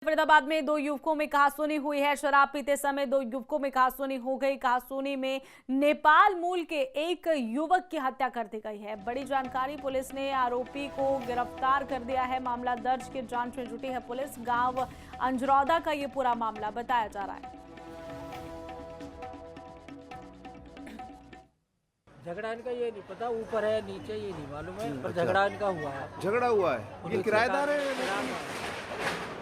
फरीदाबाद में दो युवकों में कहासुनी हुई है। शराब पीते समय दो युवकों में कहासुनी हो गई। कहासुनी में नेपाल मूल के एक युवक की हत्या कर दी गई है। बड़ी जानकारी, पुलिस ने आरोपी को गिरफ्तार कर दिया है। मामला दर्ज की जांच में जुटी है पुलिस। गांव अंजरौदा का ये पूरा मामला बताया जा रहा है। झगड़ा इनका ये नहीं पता, ऊपर है नीचे ये नहीं मालूम है, पर झगड़ा इनका हुआ है। झगड़ा हुआ है। ये किराएदार है?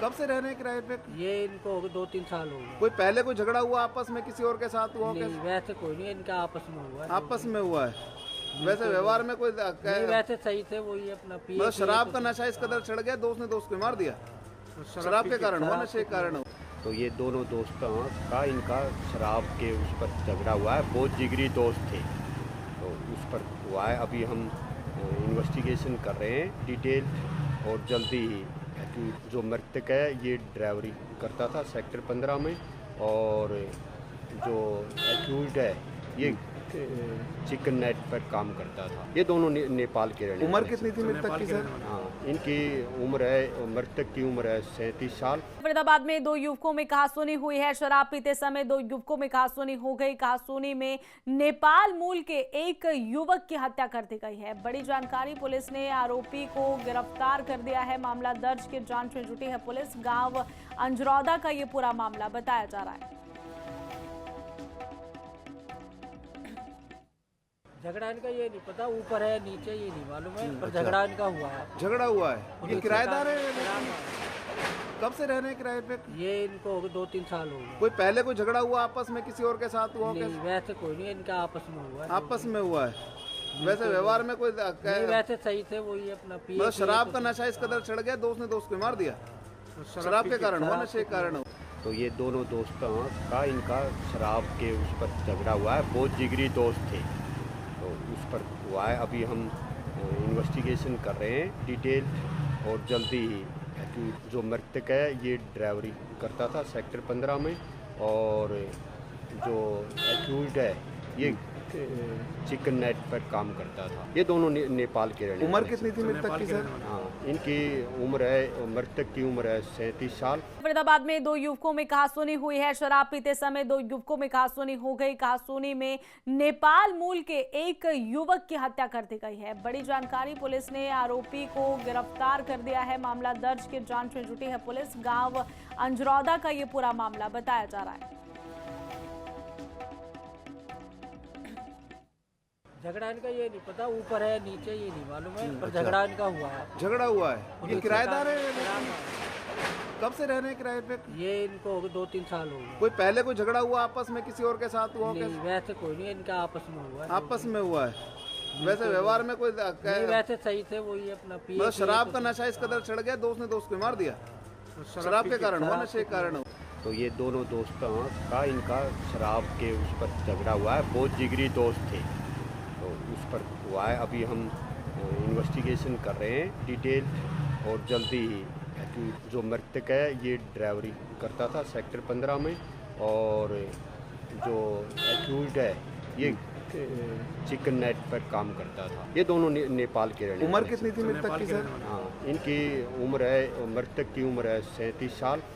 कब से रह रहे हैं किराए पे? ये इनको हो गए 2-3 साल हो गए। कोई पहले कोई झगड़ा हुआ आपस में किसी और के साथ हुआ? नहीं, वैसे कोई नहीं, इनका आपस में हुआ है। आपस में हुआ है। वैसे व्यवहार में कोई नहीं, वैसे सही थे, वही अपना पिए। मतलब शराब का नशा इस कदर चढ़ गया, दोस्त ने दोस्त को मार दिया। शराब के कारण हुआ, नशे के कारण हुआ। तो ये दोनों दोस्तों का इनका शराब के उस पर झगड़ा हुआ है। बहुत जिगरी दोस्त थे, तो उस पर हुआ है। अभी हम इन्वेस्टिगेशन कर रहे हैं डिटेल, और जल्दी ही जो मृतक है ये ड्राइवरी करता था सेक्टर 15 में, और जो एक्यूज्ड है ये चिकन नेट पर काम करता था। ये दोनों नेपाल के रहने। उम्र कितनी थी मृतक की सर? हाँ, इनकी उम्र है, मृतक की उम्र है 37 साल। फरीदाबाद में दो युवकों में कहासुनी हुई है। शराब पीते समय दो युवकों में कहासुनी हो गई। कहासुनी में नेपाल मूल के एक युवक की हत्या कर दी गई है। बड़ी जानकारी, पुलिस ने आरोपी को गिरफ्तार कर दिया है। मामला दर्ज की जांच में जुटी है पुलिस। गांव अंजरौदा का ये पूरा मामला बताया जा रहा है। झगड़ा इनका ये नहीं पता, ऊपर है नीचे ये नहीं मालूम है, पर झगड़ा इनका हुआ है। झगड़ा हुआ है। ये किराएदार है? कब से रह रहे हैं किराए पे? ये इनको हो गए 2-3 साल हो गए। कोई पहले कोई झगड़ा हुआ आपस में किसी और के साथ हुआ? नहीं, वैसे कोई नहीं, इनका आपस में हुआ है। आपस में हुआ है। वैसे व्यवहार में कोई नहीं, वैसे सही थे, वही अपना पिए। मतलब शराब का नशा इस कदर चढ़ गया, दोस्त ने दोस्त को मार दिया। शराब के कारण हुआ, नशे के कारण हुआ। तो ये दोनों दोस्तों का इनका शराब के उस पर झगड़ा हुआ है। बहुत जिगरी दोस्त थे, तो उस पर हुआ है। अभी हम इन्वेस्टिगेशन कर रहे हैं डिटेल, और जल्दी ही जो मृतक है ये ड्राइवरी करता था सेक्टर 15 में, और जो एक्यूज्ड है ये चिकन नेट पर काम करता था। ये दोनों नेपाल के रहने। उम्र कितनी थी मृतक की सर? हाँ, इनकी उम्र है, मृतक की उम्र है 37 साल। फरीदाबाद में दो युवकों में कहासुनी हुई है। शराब पीते समय दो युवकों में कहासुनी हो गई। कहासुनी में नेपाल मूल के एक युवक की हत्या कर दी गई है। बड़ी जानकारी, पुलिस ने आरोपी को गिरफ्तार कर दिया है। मामला दर्ज की जांच में जुटी है पुलिस। गांव अंजरौदा का ये पूरा मामला बताया जा रहा है। झगड़ा इनका ये नहीं पता, ऊपर है नीचे ये नहीं मालूम है, पर झगड़ा इनका हुआ है। झगड़ा हुआ है। ये किराएदार है? कब से रह रहे हैं किराए पे? ये इनको हो गए 2-3 साल हो गए। कोई पहले कोई झगड़ा हुआ आपस में किसी और के साथ हुआ? नहीं, वैसे कोई नहीं, इनका आपस में हुआ है। आपस में हुआ है। वैसे व्यवहार में कोई नहीं, वैसे सही थे, वही अपना पिए। मतलब शराब का नशा इस कदर चढ़ गया, दोस्त ने दोस्त को मार दिया। शराब के कारण हुआ, नशे के कारण हुआ। तो ये दोनों दोस्तों का इनका शराब के उस पर झगड़ा हुआ है। बहुत जिगरी दोस्त थे, तो उस पर हुआ है। अभी हम इन्वेस्टिगेशन कर रहे हैं डिटेल, और जल्दी ही जो मृतक है ये ड्राइवरी करता था सेक्टर 15 में, और जो एक्यूज्ड है ये चिकन नेट पर काम करता था। ये दोनों नेपाल के रहने। उम्र कितनी थी मृतक की सर? हाँ, इनकी उम्र है, मृतक की उम्र है 37 साल।